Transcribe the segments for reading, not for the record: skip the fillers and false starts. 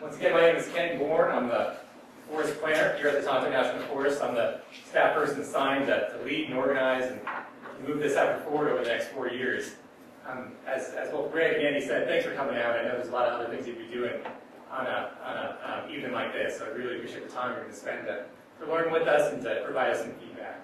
Once again, my name is Ken Bourne. I'm the forest planner here at the Tonto National Forest. I'm the staff person assigned to lead and organize and move this effort forward over the next 4 years. As both Greg and Andy said, thanks for coming out. I know there's a lot of other things you'd be doing on an evening like this, so I really appreciate the time you're going to spend to learn with us and to provide us some feedback.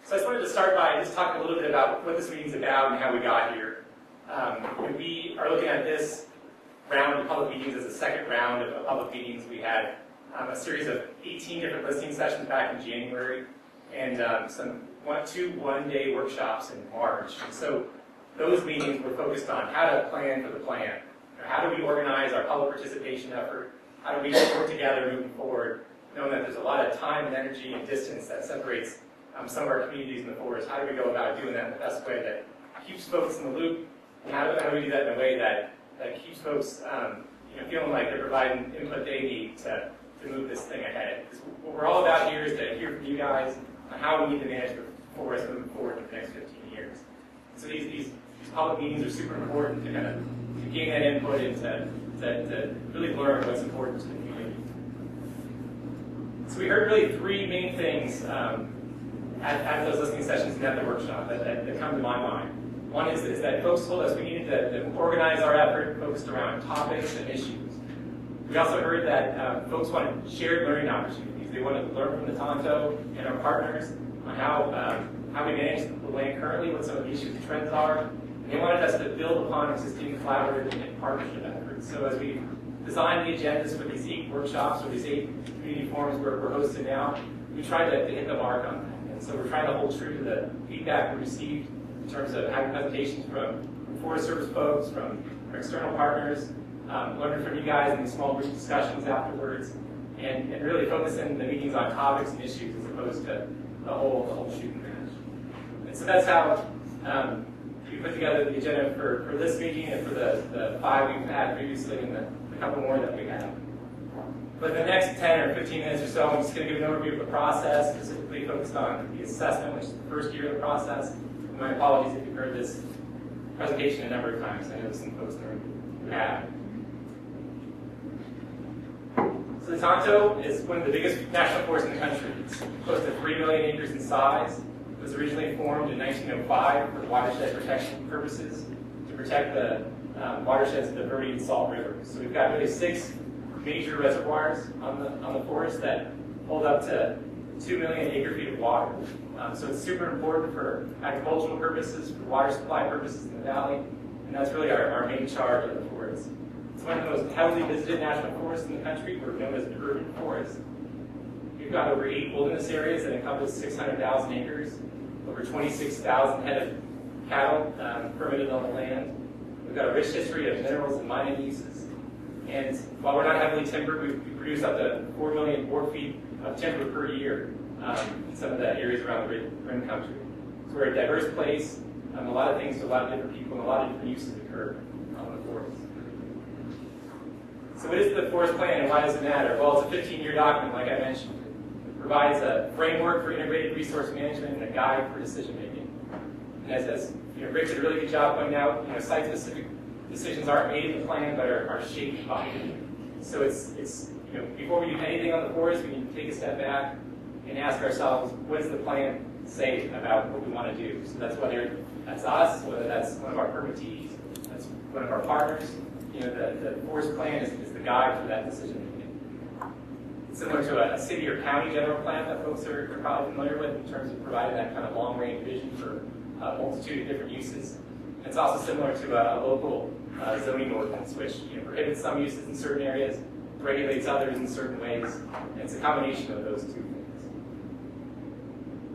So I just wanted to start by just talking a little bit about what this meeting's about and how we got here. We are looking at this round of public meetings as the second round of public meetings. We had a series of 18 different listening sessions back in January and two one-day workshops in March. And so those meetings were focused on how to plan for the plan. How do we organize our public participation effort? How do we work together moving forward, knowing that there's a lot of time and energy and distance that separates some of our communities in the forest? How do we go about doing that in the best way that keeps folks in the loop? And how do we do that in a way that keeps folks feeling like they're providing input they need to move this thing ahead? Because what we're all about here is to hear from you guys on how we need to manage the forest moving forward in the next 15 years. So these public meetings are super important to kind of gain that input and to really learn what's important to the community. So we heard really three main things at those listening sessions and at the workshop that come to my mind. One is that folks told us we needed to organize our effort focused around topics and issues. We also heard that folks wanted shared learning opportunities. They wanted to learn from the Tonto and our partners on how we manage the land currently, what some of the issues and trends are. And they wanted us to build upon existing collaborative and partnership efforts. So as we designed the agendas for these 8 workshops or these 8 community forums we're hosting now, we tried to hit the mark on that. And so we're trying to hold true to the feedback we received in terms of having presentations from Forest Service folks, from our external partners, learning from you guys in these small group discussions afterwards, and really focusing the meetings on topics and issues as opposed to the whole shooting match. And so that's how we put together the agenda for this meeting and for the 5 we've had previously and the couple more that we have. But the next 10 or 15 minutes or so, I'm just going to give an overview of the process, specifically focused on the assessment, which is the first year of the process. My apologies if you've heard this presentation a number of times. I know some folks in the room who have. So the Tonto is one of the biggest national forests in the country. It's close to 3 million acres in size. It was originally formed in 1905 for watershed protection purposes to protect the watersheds of the Verde and Salt rivers. So we've got really 6 major reservoirs on the forest that hold up to 2 million acre-feet of water. So it's super important for agricultural purposes, for water supply purposes in the valley, and that's really our main charge of the forest. It's one of the most heavily visited national forests in the country. We're known as an urban forest. We've got over 8 wilderness areas that encompass 600,000 acres, over 26,000 head of cattle permitted on the land. We've got a rich history of minerals and mining uses. And while we're not heavily timbered, we produce up to 4 million board feet of timber per year in some of the areas around the Rim Country. So we're a diverse place. A lot of things to a lot of different people and a lot of different uses occur on the forest. So what is the forest plan and why does it matter? Well, it's a 15-year document, like I mentioned. It provides a framework for integrated resource management and a guide for decision making. And as Rick did a really good job pointing out, site-specific decisions aren't made in the plan, but are shaped by it. So it's before we do anything on the forest, we need to take a step back and ask ourselves, what does the plan say about what we want to do? So that's whether that's us, whether that's one of our permittees, that's one of our partners. The forest plan is the guide for that decision making. It's similar to a city or county general plan that folks are probably familiar with in terms of providing that kind of long-range vision for a multitude of different uses. It's also similar to a local zoning ordinance, which prohibits some uses in certain areas, regulates others in certain ways, and it's a combination of those 2 things.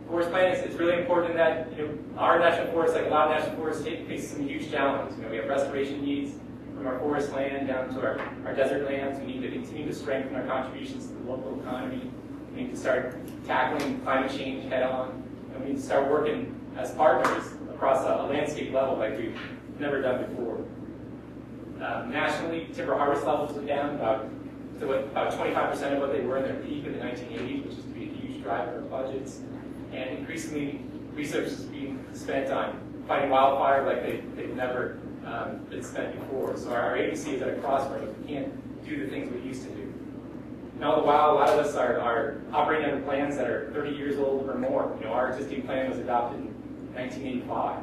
Forest plan is really important in that our national forests, like a lot of national forests, face some huge challenges. We have restoration needs from our forest land down to our desert lands. We need to continue to strengthen our contributions to the local economy. We need to start tackling climate change head on, and we need to start working as partners across a landscape level like we've never done before. Nationally, timber harvest levels are down about 25% of what they were in their peak in the 1980s, which is to be a huge driver of budgets. And increasingly, research is being spent on fighting wildfire like they've never been spent before. So our agency is at a crossroads. We can't do the things we used to do. And all the while, a lot of us are operating under plans that are 30 years old or more. Our existing plan was adopted in 1985.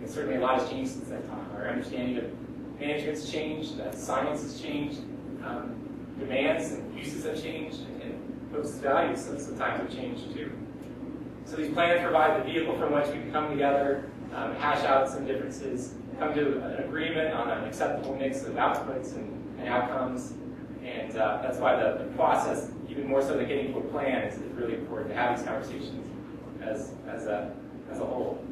And certainly a lot has changed since that time. Our understanding of management's changed, science has changed, demands and uses have changed, and folks' values sometimes have changed too. So these plans provide the vehicle from which we can come together, hash out some differences, come to an agreement on an acceptable mix of outputs and outcomes. And that's why the process, even more so than getting to a plan, is really important to have these conversations as a whole.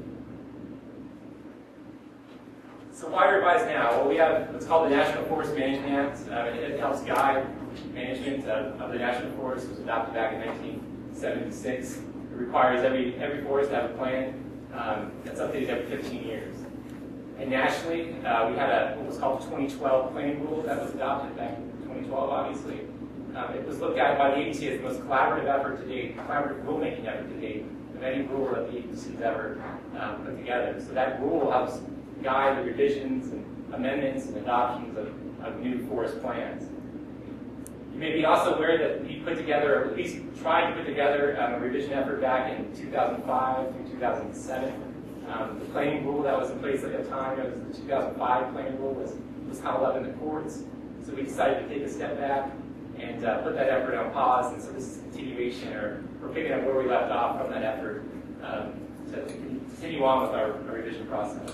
So why revise now? Well, we have what's called the National Forest Management Act. It helps guide management of the national forest. It was adopted back in 1976. It requires every forest to have a plan that's updated every 15 years. And nationally, we had what was called the 2012 planning rule that was adopted back in 2012, obviously. It was looked at by the agency as the most collaborative effort to date, collaborative rulemaking effort to date of any rule that the agency's ever put together. So that rule helps guide the revisions and amendments and adoptions of new forest plans. You may be also aware that we put together, or at least tried to put together, a revision effort back in 2005 through 2007. The planning rule that was in place at the time, it was the 2005 planning rule, was held up in the courts. So we decided to take a step back and put that effort on pause. And so this is a continuation, or we're picking up where we left off from that effort to continue on with our revision process.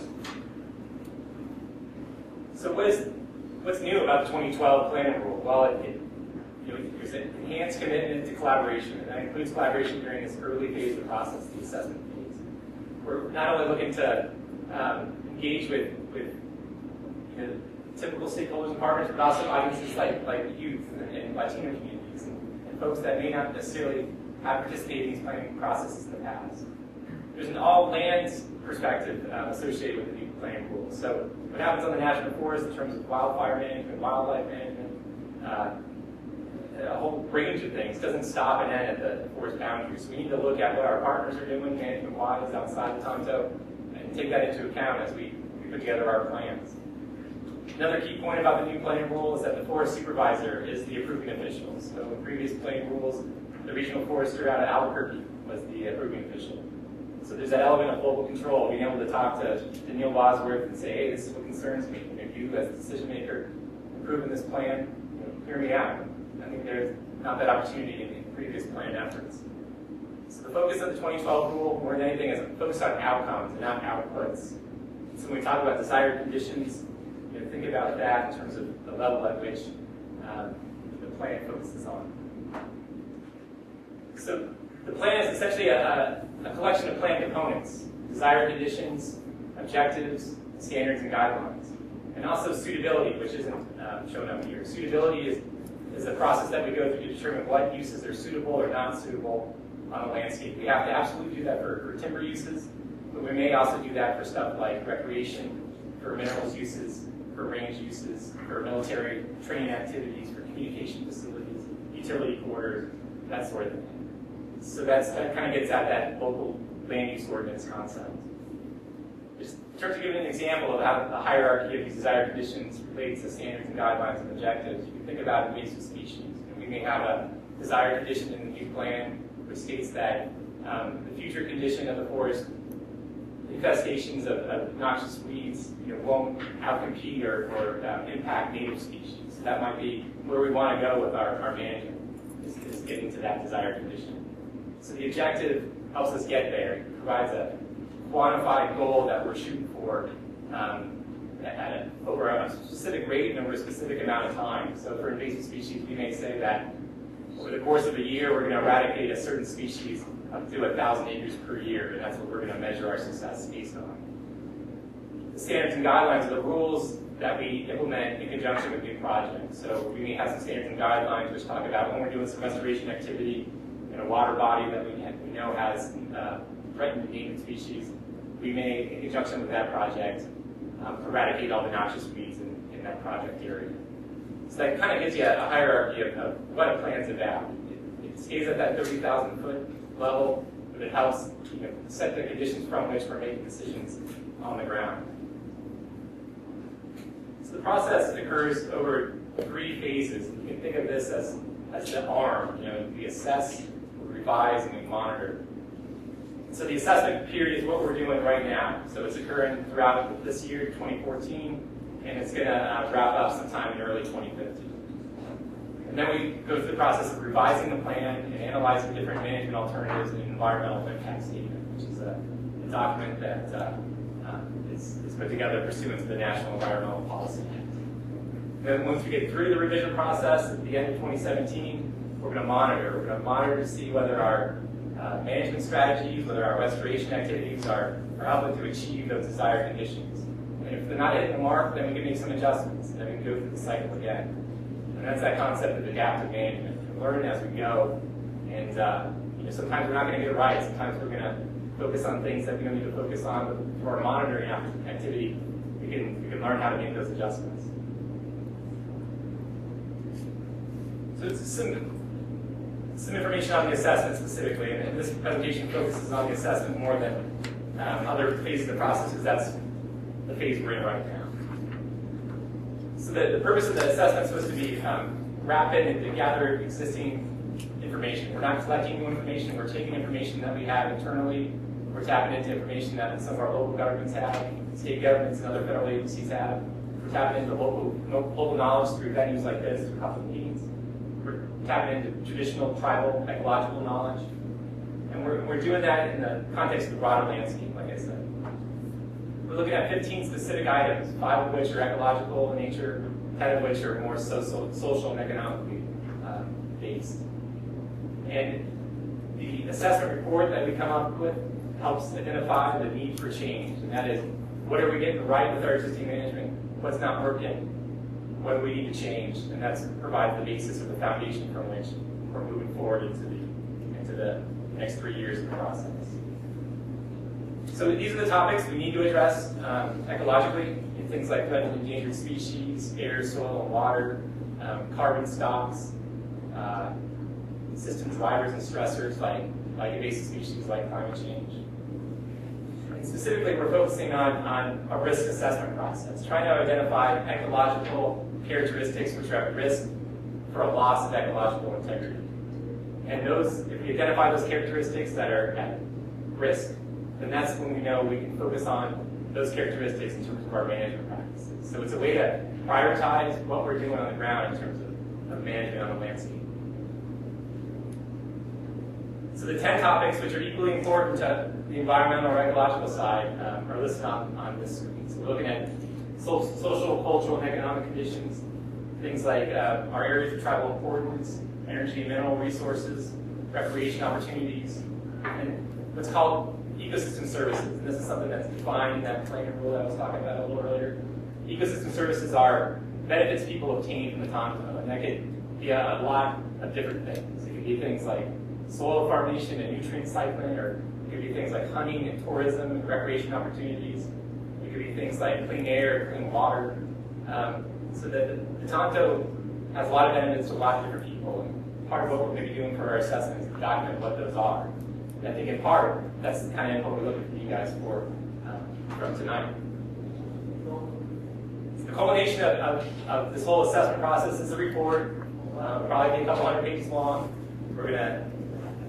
So what's new about the 2012 planning rule? Well, there's an enhanced commitment to collaboration, and that includes collaboration during this early phase of the process, the assessment phase. We're not only looking to engage with typical stakeholders and partners, but also audiences like youth and Latino communities and folks that may not necessarily have participated in these planning processes in the past. There's an all-land perspective associated with the new planning rules. So what happens on the national forest in terms of wildfire management, wildlife management, a whole range of things doesn't stop and end at the forest boundaries. So we need to look at what our partners are doing management-wise outside of Tonto and take that into account as we put together our plans. Another key point about the new planning rule is that the forest supervisor is the approving official. So in previous planning rules, the regional forester out of Albuquerque was the approving official. So there's that element of local control, being able to talk to Neil Bosworth and say, hey, this is what concerns me. If you, as a decision maker, approving this plan, hear me out. I think there's not that opportunity in previous plan efforts. So the focus of the 2012 rule, more than anything, is focused on outcomes and not outputs. So when we talk about desired conditions, think about that in terms of the level at which the plan focuses on. So the plan is essentially a collection of plan components: desired conditions, objectives, standards, and guidelines. And also suitability, which isn't shown up here. Suitability is a process that we go through to determine what uses are suitable or not suitable on a landscape. We have to absolutely do that for timber uses, but we may also do that for stuff like recreation, for minerals uses, for range uses, for military training activities, for communication facilities, utility quarters, that sort of thing. So that kind of gets at that local land use ordinance concept. Just in terms of giving an example of how the hierarchy of these desired conditions relates to standards and guidelines and objectives, you can think about invasive species. And we may have a desired condition in the new plan which states that the future condition of the forest infestations of noxious weeds won't outcompete or impact native species. So that might be where we want to go with our management, is getting to that desired condition. So the objective helps us get there. It provides a quantified goal that we're shooting for over a specific rate and over a specific amount of time. So for invasive species, we may say that over the course of a year, we're going to eradicate a certain species up to 1,000 acres per year, and that's what we're going to measure our success based on. The standards and guidelines are the rules that we implement in conjunction with new projects. So we may have some standards and guidelines which talk about when we're doing some restoration activity in a water body that we know has threatened endangered species. We may, in conjunction with that project, eradicate all the noxious weeds in that project area. So that kind of gives you a hierarchy of what a plan's about. It stays at that 30,000-foot level, but it helps set the conditions from which we're making decisions on the ground. So the process occurs over 3 phases. You can think of this as the arm. We assess, we revise, and we monitor. So the assessment period is what we're doing right now. So it's occurring throughout this year, 2014, and it's going to wrap up sometime in early 2015. And then we go through the process of revising the plan and analyzing different management alternatives and environmental impact statement, which is a document that is put together pursuant to the National Environmental Policy Act. Then once we get through the revision process at the end of 2017, we're going to monitor. We're going to monitor to see whether our management strategies, whether our restoration activities are helping to achieve those desired conditions. And if they're not hitting the mark, then we can make some adjustments, and then we can go through the cycle again. And that's that concept of adaptive management. We learn as we go, and sometimes we're not going to get it right. Sometimes we're going to focus on things that we don't need to focus on, but through our monitoring activity, we can learn how to make those adjustments. So it's some information on the assessment specifically, and this presentation focuses on the assessment more than other phases of the process, because that's the phase we're in right now. So the purpose of the assessment is supposed to be rapid and to gather existing information. We're not collecting new information. We're taking information that we have internally. We're tapping into information that some of our local governments have, state governments and other federal agencies have. We're tapping into local knowledge through venues like this, through public meetings. We're tapping into traditional tribal ecological knowledge. And we're doing that in the context of the broader landscape, like I said. We're looking at 15 specific items, 5 of which are ecological in nature, 10 of which are more social and economically based. And the assessment report that we come up with helps identify the need for change. And that is, what are we getting right with our existing management? What's not working? What do we need to change? And that provides the basis or the foundation from which we're moving forward into the next 3 years of the process. So these are the topics we need to address ecologically, in things like threatened and endangered species, air, soil, and water, carbon stocks, system drivers and stressors like invasive species like climate change. And specifically, we're focusing on a risk assessment process, trying to identify ecological characteristics which are at risk for a loss of ecological integrity. And if we identify those characteristics that are at risk, then that's when we know we can focus on those characteristics in terms of our management practices. So it's a way to prioritize what we're doing on the ground in terms of management on the landscape. So the 10 topics, which are equally important to the environmental or ecological side, are listed on this screen. So we're looking at social, cultural, and economic conditions, things like our areas of tribal importance, energy and mineral resources, recreation opportunities, and what's called ecosystem services. And this is something that's defined in that plan rule that I was talking about a little earlier. Ecosystem services are benefits people obtain from the Tonto, and that could be a lot of different things. It could be things like soil formation and nutrient cycling, or it could be things like hunting and tourism and recreation opportunities. It could be things like clean air, clean water. So that the Tonto has a lot of benefits to a lot of different people. And part of what we're going to be doing for our assessment is to document what those are. And I think in part, that's the kind of info we're looking for you guys for from tonight. The culmination of this whole assessment process is a report. It'll probably be a couple hundred pages long. We're going to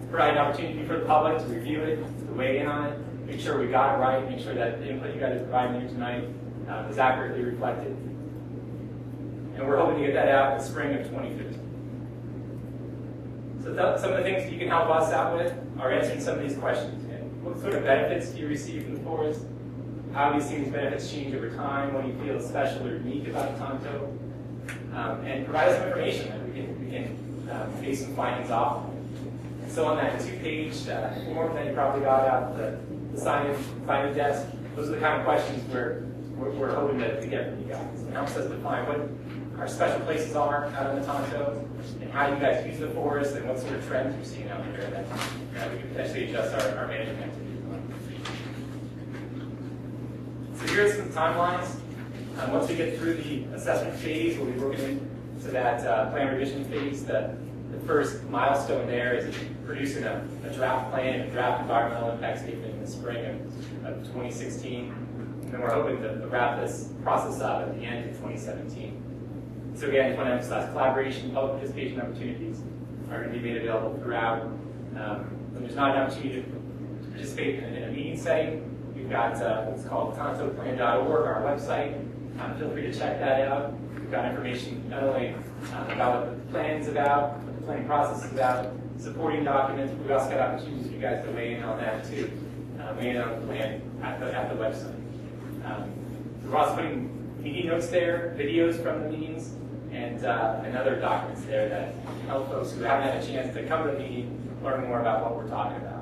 provide an opportunity for the public to review it, to weigh in on it, make sure we got it right, make sure that the input you guys are providing here tonight is accurately reflected. And we're hoping to get that out in the spring of 2015. So some of the things you can help us out with are answering some of these questions. What sort of benefits do you receive from the forest? How have you seen these benefits change over time? What do you feel is special or unique about Tonto? And provide us some information that we can base some findings off of. So on that 2-page form that you probably got out the sign-in desk, those are the kind of questions we're hoping to get from you guys. It helps us define what our special places are out on the Tonto, and how you guys use the forest, and what sort of trends you're seeing out there that we can potentially adjust our management activities on. So here are some timelines. Once we get through the assessment phase, we'll be working into that plan revision phase. The first milestone there is producing a draft plan, a draft environmental impact statement in the spring of 2016. And then we're hoping to wrap this process up at the end of 2017. So again, I just want to emphasize collaboration, public participation opportunities are going to be made available throughout. When there's not an opportunity to participate in a meeting setting, we've got what's called tontoplan.org, our website. Feel free to check that out. We've got information not only about what the plan is about, what the planning process is about, supporting documents, but we've also got opportunities for you guys to weigh in on that too. Weigh in on the plan at the website. We're also putting meeting notes there, videos from the meetings, and other documents there that help folks who haven't had a chance to come to the meeting learn more about what we're talking about.